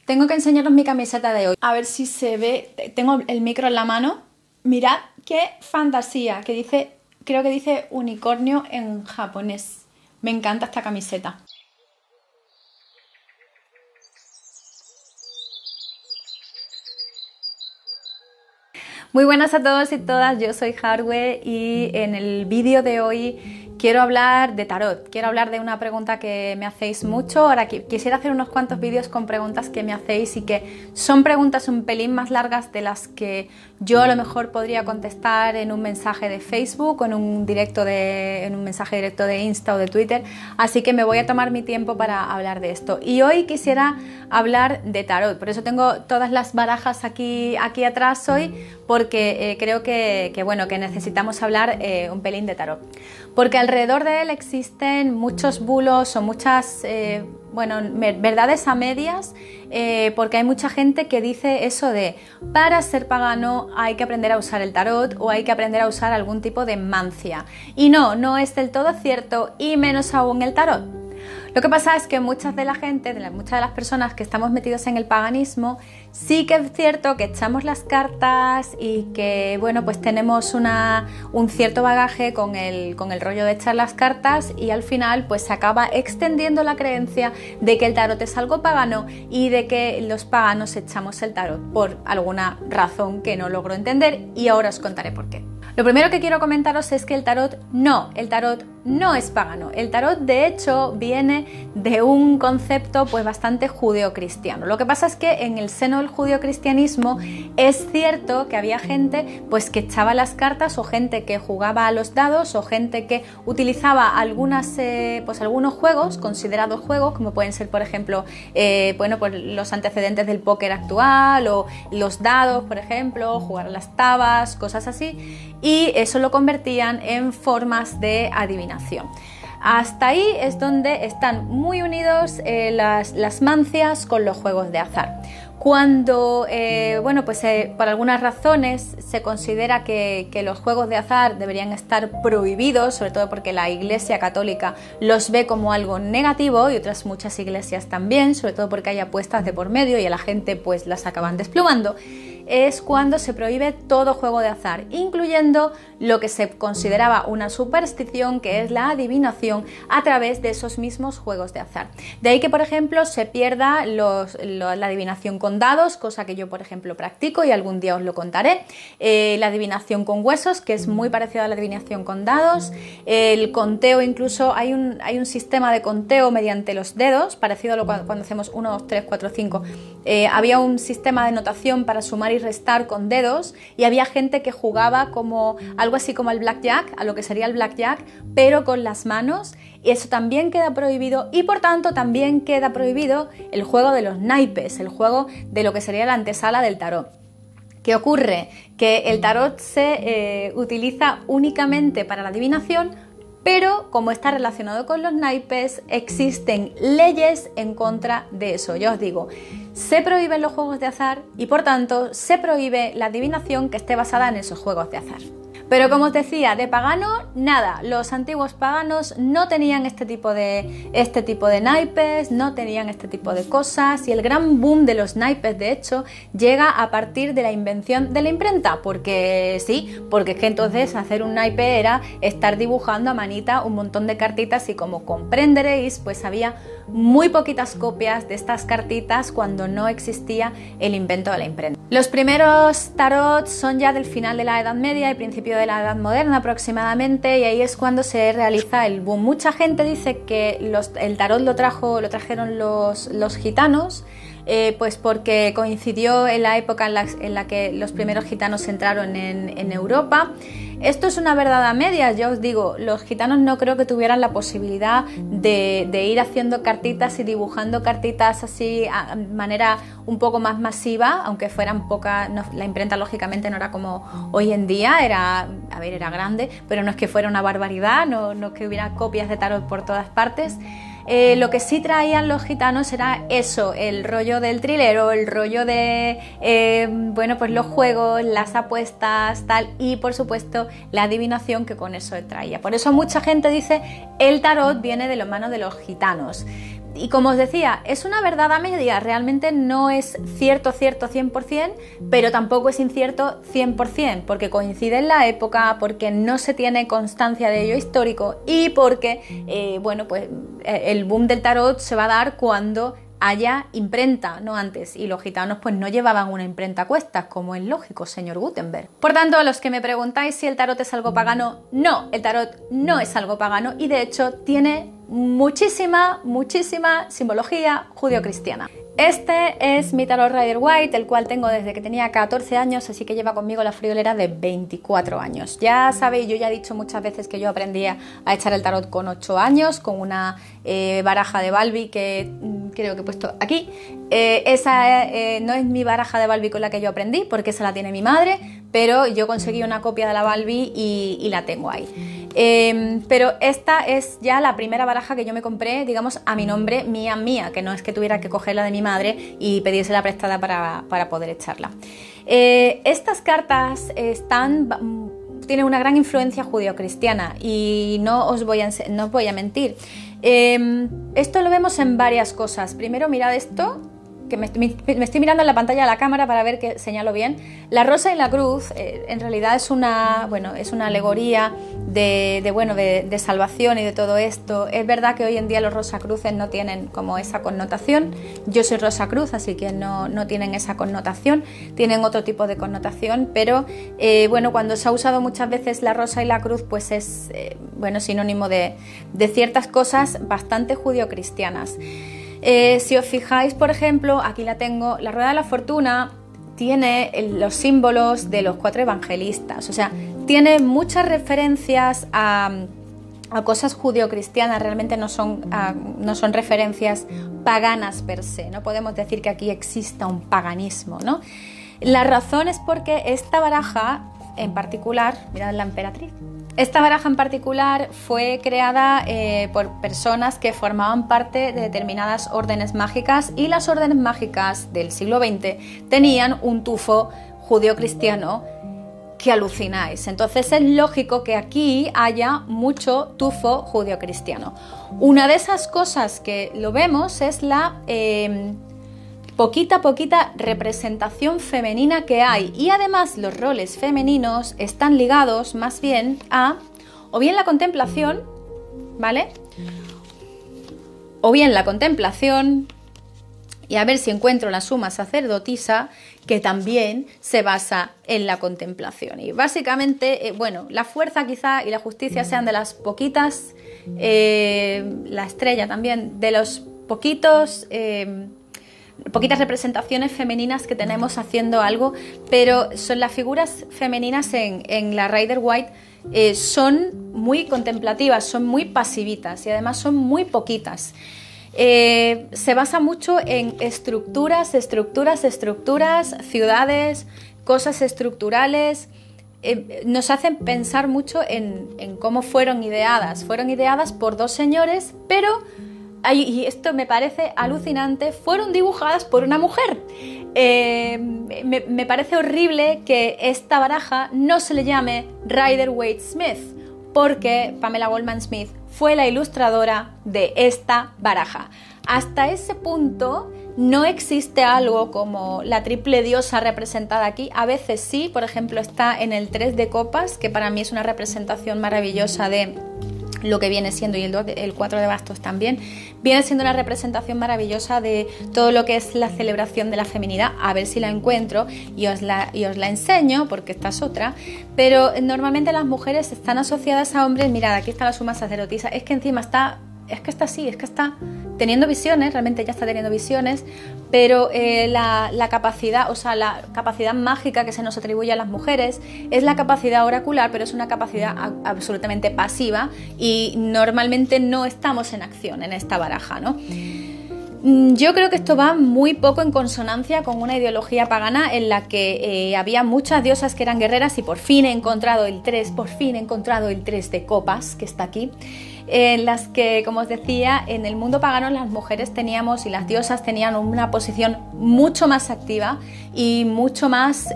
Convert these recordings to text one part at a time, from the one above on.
Tengo que enseñaros mi camiseta de hoy. A ver si se ve. Tengo el micro en la mano. Mirad qué fantasía. Que dice, creo que dice unicornio en japonés. Me encanta esta camiseta. Muy buenas a todos y todas, yo soy Harwe y en el vídeo de hoy quiero hablar de tarot, quiero hablar de una pregunta que me hacéis mucho. Ahora quisiera hacer unos cuantos vídeos con preguntas que me hacéis y que son preguntas un pelín más largas de las que yo a lo mejor podría contestar en un mensaje de Facebook o en un mensaje directo de Insta o de Twitter, así que me voy a tomar mi tiempo para hablar de esto. Y hoy quisiera hablar de tarot, por eso tengo todas las barajas aquí atrás hoy, porque creo que necesitamos hablar un pelín de tarot. Porque alrededor de él existen muchos bulos o muchas verdades a medias, porque hay mucha gente que dice eso de para ser pagano hay que aprender a usar el tarot o hay que aprender a usar algún tipo de mancia. Y no es del todo cierto, y menos aún el tarot. Lo que pasa es que muchas de las personas que estamos metidos en el paganismo, sí que es cierto que echamos las cartas y que pues tenemos un cierto bagaje con el rollo de echar las cartas, y al final pues se acaba extendiendo la creencia de que el tarot es algo pagano y de que los paganos echamos el tarot por alguna razón que no logro entender, y ahora os contaré por qué. Lo primero que quiero comentaros es que el tarot no es pagano. El tarot, de hecho, viene de un concepto pues bastante judeocristiano. Lo que pasa es que en el seno del judeocristianismo es cierto que había gente pues que echaba las cartas, o gente que jugaba a los dados, o gente que utilizaba algunos juegos, considerados juegos, como pueden ser, por ejemplo, pues los antecedentes del póker actual, o los dados, por ejemplo, jugar a las tabas, cosas así, y eso lo convertían en formas de adivinación. Hasta ahí es donde están muy unidos las mancias con los juegos de azar. Cuando por algunas razones se considera que los juegos de azar deberían estar prohibidos, sobre todo porque la Iglesia Católica los ve como algo negativo, y otras muchas iglesias también, sobre todo porque hay apuestas de por medio y a la gente pues las acaban desplumando, es cuando se prohíbe todo juego de azar, incluyendo lo que se consideraba una superstición, que es la adivinación a través de esos mismos juegos de azar. De ahí que, por ejemplo, se pierda la adivinación con dados, cosa que yo, por ejemplo, practico y algún día os lo contaré. La adivinación con huesos, que es muy parecido a la adivinación con dados. El conteo, incluso hay un sistema de conteo mediante los dedos, parecido a lo cuando hacemos 1, 2, 3, 4, 5. Había un sistema de notación para sumar y restar con dedos, y había gente que jugaba como algo así como al blackjack, a lo que sería el blackjack, pero con las manos, y eso también queda prohibido. Y por tanto también queda prohibido el juego de los naipes, el juego de lo que sería la antesala del tarot. ¿Qué ocurre? Que el tarot se utiliza únicamente para la adivinación, pero como está relacionado con los naipes, existen leyes en contra de eso. Ya os digo, se prohíben los juegos de azar y por tanto se prohíbe la adivinación que esté basada en esos juegos de azar. Pero como os decía, de pagano, nada. Los antiguos paganos no tenían este tipo de naipes, no tenían este tipo de cosas, y el gran boom de los naipes, de hecho, llega a partir de la invención de la imprenta, porque es que entonces hacer un naipe era estar dibujando a manita un montón de cartitas, y como comprenderéis, pues había muy poquitas copias de estas cartitas cuando no existía el invento de la imprenta. Los primeros tarots son ya del final de la Edad Media y principio de la Edad Moderna aproximadamente, y ahí es cuando se realiza el boom. Mucha gente dice que el tarot lo trajeron los gitanos, pues porque coincidió en la época en la que los primeros gitanos entraron en Europa. Esto es una verdad a medias, ya os digo, los gitanos no creo que tuvieran la posibilidad de ir haciendo cartitas y dibujando cartitas así a manera un poco más masiva, aunque fueran pocas. La imprenta lógicamente no era como hoy en día, era grande, pero no es que fuera una barbaridad, no es que hubiera copias de tarot por todas partes. Lo que sí traían los gitanos era eso, el rollo del trilero, el rollo de pues los juegos, las apuestas, tal, y por supuesto la adivinación que con eso traía. Por eso mucha gente dice el tarot viene de las manos de los gitanos. Y como os decía, es una verdad a media, realmente no es cierto 100%, pero tampoco es incierto 100%, porque coincide en la época, porque no se tiene constancia de ello histórico y porque, bueno, pues el boom del tarot se va a dar cuando haya imprenta, no antes, y los gitanos pues no llevaban una imprenta a cuestas, como es lógico, señor Gutenberg. Por tanto, a los que me preguntáis si el tarot es algo pagano, no, el tarot no es algo pagano y de hecho tiene muchísima simbología judio-cristiana. Este es mi tarot Rider-Waite, el cual tengo desde que tenía 14 años, así que lleva conmigo la friolera de 24 años. Ya sabéis, yo ya he dicho muchas veces que yo aprendí a echar el tarot con 8 años, con una baraja de Balbi que creo que he puesto aquí. Esa no es mi baraja de Balbi con la que yo aprendí, porque esa la tiene mi madre, pero yo conseguí una copia de la Balbi y la tengo ahí. Pero esta es ya la primera baraja que yo me compré, digamos, a mi nombre, mía, que no es que tuviera que cogerla de mi madre y pedírsela prestada para poder echarla. Estas cartas tienen una gran influencia judeocristiana y no os voy a mentir. Esto lo vemos en varias cosas. Primero, mirad esto, que me estoy mirando en la pantalla de la cámara para ver que señalo bien. La rosa y la cruz en realidad es una alegoría de salvación y de todo esto. Es verdad que hoy en día los rosacruces no tienen como esa connotación. Yo soy rosacruz, así que no tienen esa connotación, tienen otro tipo de connotación, pero cuando se ha usado muchas veces la rosa y la cruz, pues es sinónimo de ciertas cosas bastante judio-cristianas. Si os fijáis, por ejemplo, aquí la tengo, la rueda de la fortuna tiene los símbolos de los 4 evangelistas, o sea, tiene muchas referencias a cosas judio-cristianas, realmente no son referencias paganas per se, no podemos decir que aquí exista un paganismo, ¿no? La razón es porque esta baraja en particular, mirad la emperatriz, esta baraja en particular fue creada por personas que formaban parte de determinadas órdenes mágicas y las órdenes mágicas del siglo XX tenían un tufo judeo-cristiano que alucináis. Entonces es lógico que aquí haya mucho tufo judeo-cristiano. Una de esas cosas que lo vemos es la poquita representación femenina que hay, y además los roles femeninos están ligados más bien a o bien la contemplación, ¿vale? O bien la contemplación, y a ver si encuentro la suma sacerdotisa, que también se basa en la contemplación. Y básicamente, la fuerza quizá y la justicia sean de las poquitas, la estrella también, de los poquitas representaciones femeninas que tenemos haciendo algo, pero son las figuras femeninas en la Rider-Waite son muy contemplativas, son muy pasivitas y además son muy poquitas. Se basa mucho en estructuras, ciudades, cosas estructurales. Nos hacen pensar mucho en cómo fueron ideadas. Fueron ideadas por 2 señores, pero y esto me parece alucinante, fueron dibujadas por una mujer. Me parece horrible que esta baraja no se le llame Rider-Waite-Smith, porque Pamela Goldman-Smith fue la ilustradora de esta baraja. Hasta ese punto no existe algo como la triple diosa representada aquí. A veces sí, por ejemplo, está en el 3 de copas, que para mí es una representación maravillosa de lo que viene siendo, y el 4 de bastos también, viene siendo una representación maravillosa de todo lo que es la celebración de la feminidad. A ver si la encuentro y os la enseño, porque esta es otra, pero normalmente las mujeres están asociadas a hombres. Mirad, aquí está la suma sacerdotisa, es que encima está teniendo visiones, realmente ya está teniendo visiones, pero la capacidad, o sea, la capacidad mágica que se nos atribuye a las mujeres es la capacidad oracular, pero es una capacidad absolutamente pasiva y normalmente no estamos en acción en esta baraja, ¿no? Yo creo que esto va muy poco en consonancia con una ideología pagana en la que había muchas diosas que eran guerreras, y por fin he encontrado el 3 de copas, que está aquí, en las que, como os decía, en el mundo pagano las mujeres teníamos, y las diosas tenían una posición mucho más activa y mucho más,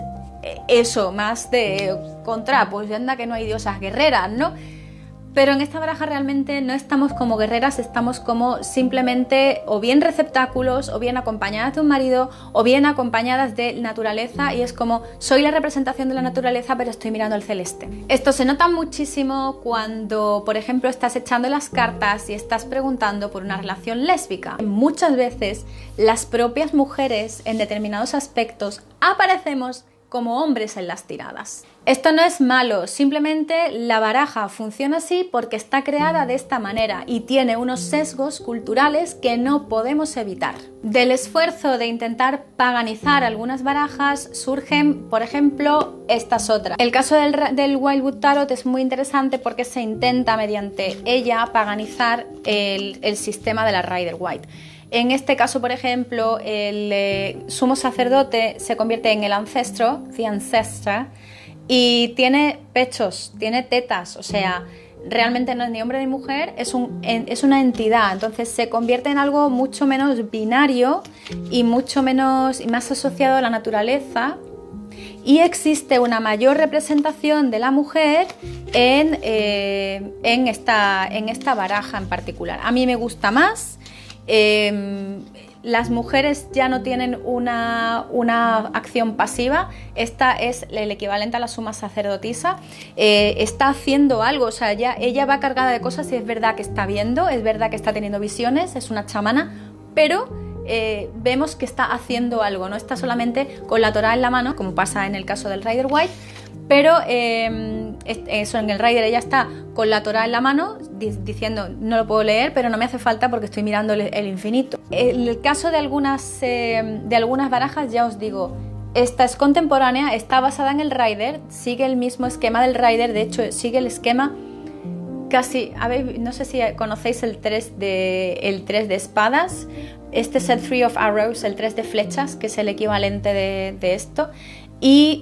más de contra, pues anda que no hay diosas guerreras, ¿no? Pero en esta baraja realmente no estamos como guerreras, estamos como simplemente o bien receptáculos, o bien acompañadas de un marido, o bien acompañadas de naturaleza, y es como soy la representación de la naturaleza pero estoy mirando al celeste. Esto se nota muchísimo cuando, por ejemplo, estás echando las cartas y estás preguntando por una relación lésbica. Muchas veces las propias mujeres en determinados aspectos aparecemos como hombres en las tiradas. Esto no es malo, simplemente la baraja funciona así porque está creada de esta manera y tiene unos sesgos culturales que no podemos evitar. Del esfuerzo de intentar paganizar algunas barajas surgen, por ejemplo, estas otras. El caso del Wildwood Tarot es muy interesante porque se intenta mediante ella paganizar el sistema de la Rider-Waite. En este caso, por ejemplo, el sumo sacerdote se convierte en el ancestro, the ancestor, y tiene pechos, tiene tetas, o sea, realmente no es ni hombre ni mujer, es una entidad, entonces se convierte en algo mucho menos binario y mucho menos y más asociado a la naturaleza, y existe una mayor representación de la mujer en esta baraja en particular. A mí me gusta más. Las mujeres ya no tienen una acción pasiva. Esta es el equivalente a la suma sacerdotisa. Está haciendo algo, o sea, ella va cargada de cosas y es verdad que está viendo, es verdad que está teniendo visiones, es una chamana, pero vemos que está haciendo algo, no está solamente con la Torá en la mano, como pasa en el caso del Rider-Waite, pero eso, en el Rider ella está con la Torá en la mano diciendo no lo puedo leer, pero no me hace falta porque estoy mirando el infinito. En el caso de algunas barajas, ya os digo, esta es contemporánea, está basada en el Rider, sigue el mismo esquema del Rider, de hecho sigue el esquema casi, no sé si conocéis el 3 de espadas. Este es el 3 of Arrows, el 3 de flechas, que es el equivalente de esto. Y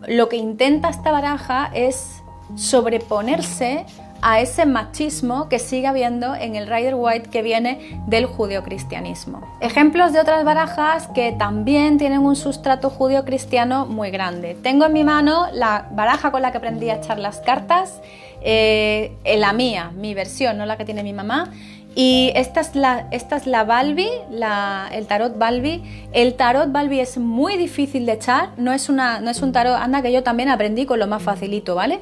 lo que intenta esta baraja es sobreponerse a ese machismo que sigue habiendo en el Rider-Waite que viene del judeocristianismo. Ejemplos de otras barajas que también tienen un sustrato judeocristiano muy grande. Tengo en mi mano la baraja con la que aprendí a echar las cartas, la mía, mi versión, no la que tiene mi mamá. Y esta es la Balbi, el tarot Balbi. El tarot Balbi es muy difícil de echar, no es un tarot, anda que yo también aprendí con lo más facilito, ¿vale?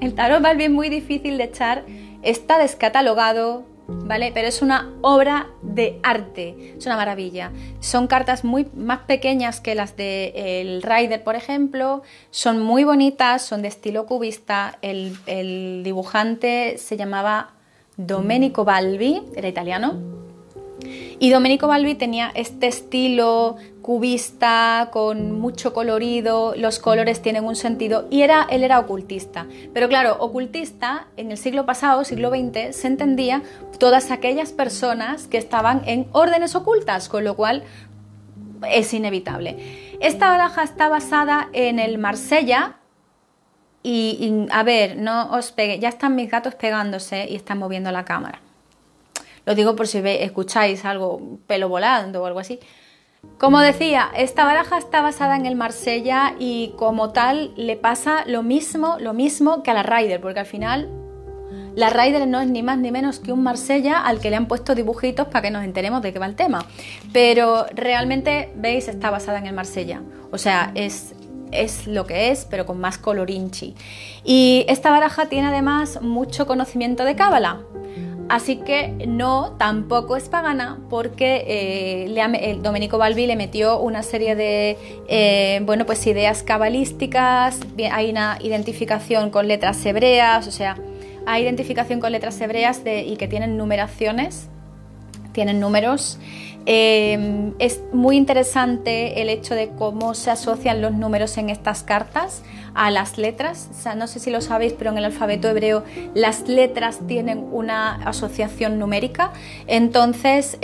El tarot Balbi es muy difícil de echar, está descatalogado, ¿vale? Pero es una obra de arte, es una maravilla. Son cartas más pequeñas que las del Rider, por ejemplo, son muy bonitas, son de estilo cubista. El dibujante se llamaba Domenico Balbi, era italiano, y Domenico Balbi tenía este estilo cubista con mucho colorido, los colores tienen un sentido, y él era ocultista. Pero claro, ocultista en el siglo pasado, siglo XX, se entendía todas aquellas personas que estaban en órdenes ocultas, con lo cual es inevitable. Esta baraja está basada en el Marsella. Y a ver, no os peguéis, ya están mis gatos pegándose y están moviendo la cámara. Lo digo por si escucháis algo, pelo volando o algo así. Como decía, esta baraja está basada en el Marsella y como tal le pasa lo mismo que a la Rider, porque al final la Rider no es ni más ni menos que un Marsella al que le han puesto dibujitos para que nos enteremos de qué va el tema. Pero realmente, veis, está basada en el Marsella. O sea, es lo que es, pero con más colorinchi. Y esta baraja tiene además mucho conocimiento de cábala, así que tampoco es pagana, porque el Domenico Balbi le metió una serie de ideas cabalísticas. Hay una identificación con letras hebreas, o sea, hay identificación con letras hebreas y que tienen numeraciones, tienen números. Es muy interesante el hecho de cómo se asocian los números en estas cartas a las letras. O sea, no sé si lo sabéis, pero en el alfabeto hebreo las letras tienen una asociación numérica. Entonces,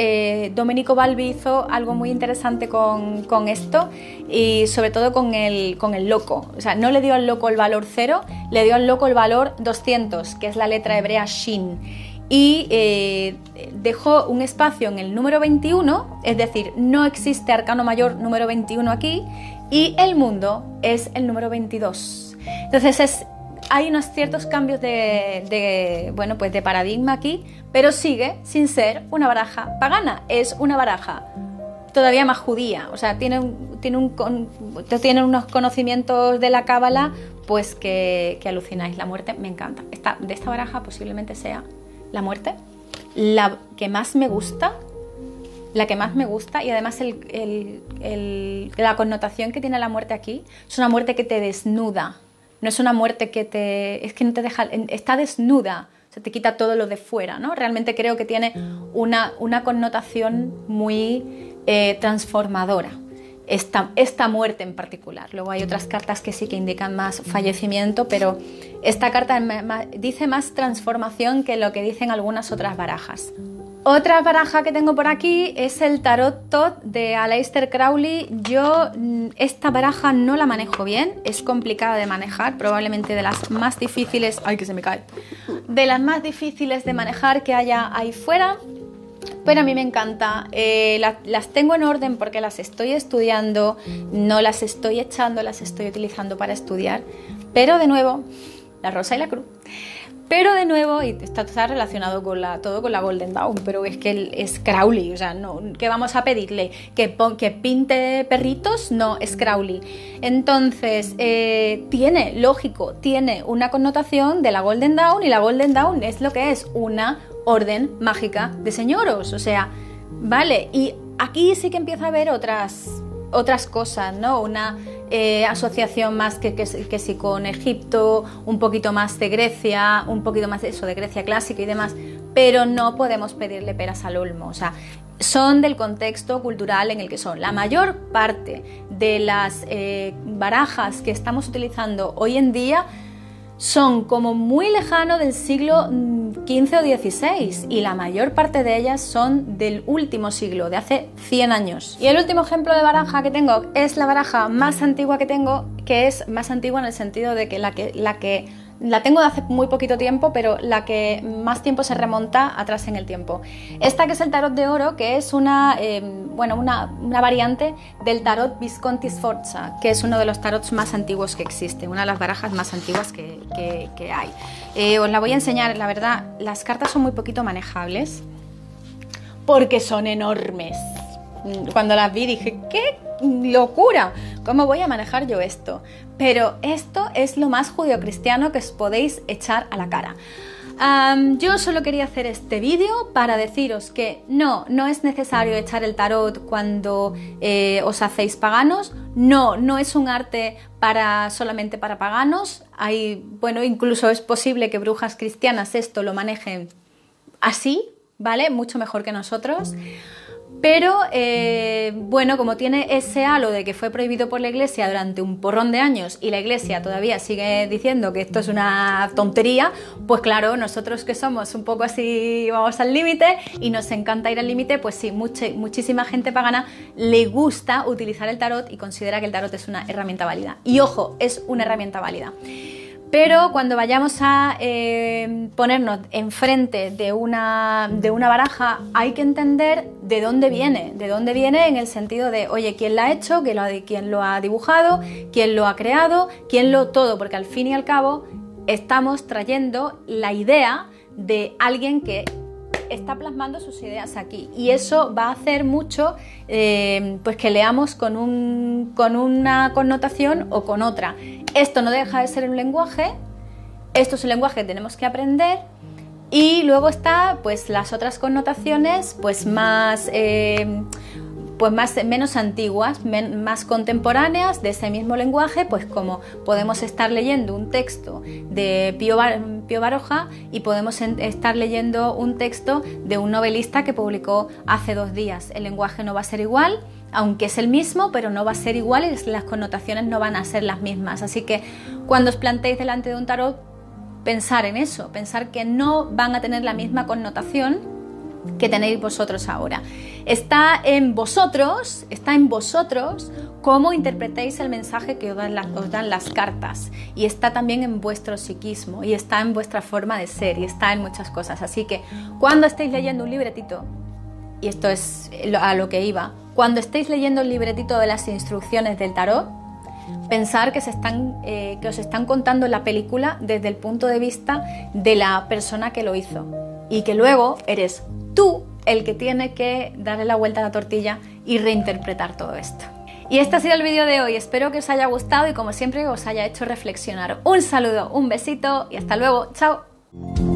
Domenico Balbi hizo algo muy interesante con esto, y sobre todo con el loco. O sea, no le dio al loco el valor 0, le dio al loco el valor 200, que es la letra hebrea Shin. Y dejó un espacio en el número 21, es decir, no existe arcano mayor número 21 aquí, y el mundo es el número 22. Entonces es hay unos ciertos cambios bueno, pues de paradigma aquí, pero sigue sin ser una baraja pagana, es una baraja todavía más judía, o sea, tiene unos conocimientos de la cábala pues que alucináis. La muerte me encanta. De esta baraja posiblemente sea la muerte la que más me gusta, y además la connotación que tiene la muerte aquí es una muerte que te desnuda, no es una muerte es que no te deja, está desnuda, o sea, te quita todo lo de fuera, ¿no? Realmente creo que tiene una connotación muy transformadora, esta muerte en particular. Luego hay otras cartas que sí que indican más fallecimiento, pero esta carta dice más transformación que lo que dicen algunas otras barajas. Otra baraja que tengo por aquí es el Tarot Tot de Aleister Crowley. Yo esta baraja no la manejo bien, es complicada de manejar, probablemente de las más difíciles, ¡ay que se me cae!, de las más difíciles de manejar que haya ahí fuera. Pero a mí me encanta, las tengo en orden porque las estoy estudiando, no las estoy echando, las estoy utilizando para estudiar, pero de nuevo, la rosa y la cruz. Pero de nuevo, y está relacionado con todo con la Golden Dawn, pero es que es Crowley, o sea, no, ¿qué vamos a pedirle? ¿Que pinte perritos? No, es Crowley. Entonces, tiene una connotación de la Golden Dawn, y la Golden Dawn es lo que es una orden mágica de señoros, o sea, vale, y aquí sí que empieza a haber otras cosas, ¿no? Una asociación más que sí con Egipto, un poquito más de Grecia, un poquito más de eso, de Grecia clásica y demás, pero no podemos pedirle peras al olmo, o sea, son del contexto cultural en el que son. La mayor parte de las barajas que estamos utilizando hoy en día son como muy lejano del siglo XV o XVI, y la mayor parte de ellas son del último siglo, de hace 100 años. Y el último ejemplo de baraja que tengo es la baraja más antigua que tengo, que es más antigua en el sentido de que la tengo de hace muy poquito tiempo, pero la que más tiempo se remonta atrás en el tiempo. Esta que es el tarot de oro, que es una variante del tarot Visconti Sforza, que es uno de los tarots más antiguos que existe, una de las barajas más antiguas que hay. Os la voy a enseñar, la verdad, las cartas son muy poquito manejables, porque son enormes. Cuando las vi dije, ¡qué locura! ¿Cómo voy a manejar yo esto? Pero esto es lo más judeocristiano que os podéis echar a la cara. Yo solo quería hacer este vídeo para deciros que no es necesario echar el tarot cuando os hacéis paganos. No es un arte solamente para paganos. Incluso es posible que brujas cristianas esto lo manejen así, ¿vale? Mucho mejor que nosotros. Pero, como tiene ese halo de que fue prohibido por la Iglesia durante un porrón de años y la Iglesia todavía sigue diciendo que esto es una tontería, pues claro, nosotros que somos un poco así, vamos al límite y nos encanta ir al límite, pues sí, muchísima gente pagana le gusta utilizar el tarot y considera que el tarot es una herramienta válida. Y ojo, es una herramienta válida. Pero cuando vayamos a ponernos enfrente de una baraja, hay que entender de dónde viene en el sentido de, oye, ¿quién la ha hecho? ¿Quién lo ha dibujado? ¿Quién lo ha creado? Todo, porque al fin y al cabo estamos trayendo la idea de alguien que está plasmando sus ideas aquí, y eso va a hacer mucho pues que leamos con una connotación o con otra. Esto no deja de ser un lenguaje, esto es un lenguaje que tenemos que aprender, y luego está pues las otras connotaciones pues menos antiguas, más contemporáneas de ese mismo lenguaje, pues como podemos estar leyendo un texto de Pío Baroja y podemos estar leyendo un texto de un novelista que publicó hace 2 días. El lenguaje no va a ser igual, aunque es el mismo, pero no va a ser igual y las connotaciones no van a ser las mismas. Así que cuando os planteéis delante de un tarot, pensar en eso, pensar que no van a tener la misma connotación que tenéis vosotros ahora. Está en vosotros cómo interpretéis el mensaje que os dan las cartas, y está también en vuestro psiquismo, y está en vuestra forma de ser, y está en muchas cosas. Así que cuando estéis leyendo un libretito, y esto es a lo que iba, cuando estéis leyendo el libretito de las instrucciones del tarot, pensar que os están contando la película desde el punto de vista de la persona que lo hizo y que luego eres tú el que tiene que darle la vuelta a la tortilla y reinterpretar todo esto. Y este ha sido el vídeo de hoy, espero que os haya gustado y como siempre os haya hecho reflexionar. Un saludo, un besito y hasta luego, chao.